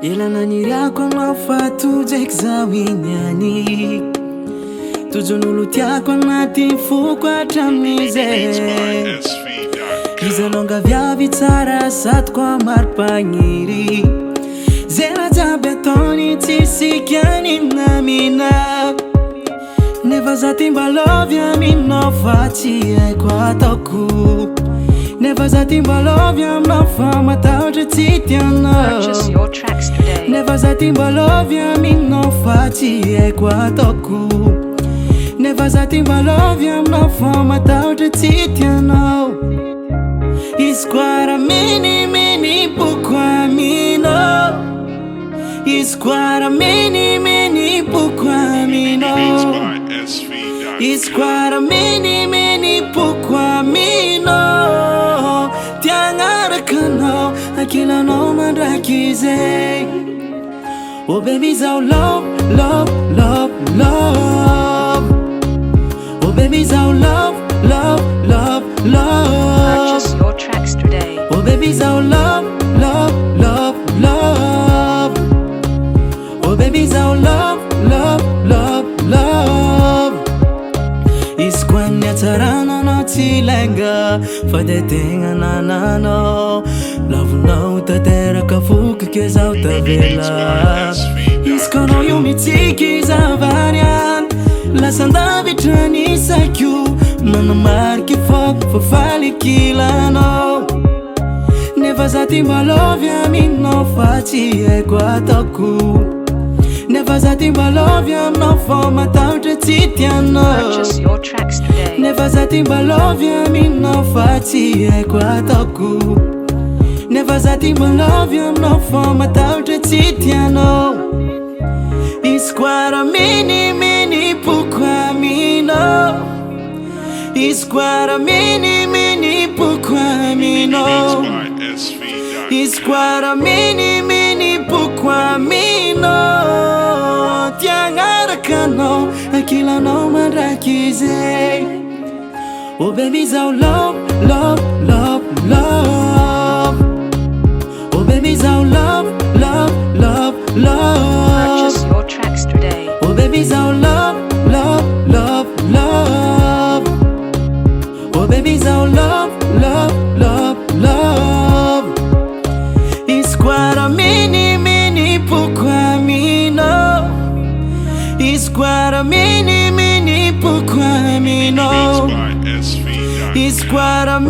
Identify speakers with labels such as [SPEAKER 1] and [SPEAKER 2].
[SPEAKER 1] Elananiriako anao fa tojeky zaho iniany tojon'olo tiako anaty foko hatramin'izay izy anao ngaviavy tsara satoko amaro-pagniry zay raha jiaby ataony tsisy kiany namina nefa za ty mba lovy aminao fa tsy haiko ataoko nefa za ty mba lovy aminao fa matahotra tsy tianao nefa za ty mba lovy aminao fa tsy haiko ataoko nefa za ty mba lovy aminao fa matahotra tsy tianao izy koa raha menimeny pourquoi aminao izy koa raha menimeny pourquoi aminao izy koa raha menimeny pourquoi aminao tiagnarakanao ankilanao mandraky zay oh baby zaho love love love love oh baby zaho love love love love
[SPEAKER 2] Purchase your tracks today.
[SPEAKER 1] oh baby zaho love love love love oh baby zaho love love love love izy koa niatsarana tsy lainga fa de tegna nananao lavonao tateraka foky ke zaho tavela izy koa anao io mitsiky zavariany lasan-davitra nisakio manamariky foky fa faly kilanao nefa za ty mba lovy aminao fa tsy haiko ataoko nefa za ty mba lovy aminao fa matahotra tsy tianao
[SPEAKER 2] Purchase your tracks today.
[SPEAKER 1] nefa za ty mba lovy aminao fa tsy haiko ataoko nefa za ty mba lovy aminao fa matahotra tsy tianao izy koa raha menimeny pourquoi aminao izy koa raha menimeny pourquoi aminao izy koa raha menimeny pourquoi aminao tiagnarakanao ankilanao mandraky zay oh baby zaho love love love love oh baby zaho love love love love
[SPEAKER 2] Purchase your tracks today.
[SPEAKER 1] oh baby zaho love love love love oh baby zaho love love love love izy koa raha menimeny pourquoi aminao izy koa raha menimeny pourquoi aminao izy koa raha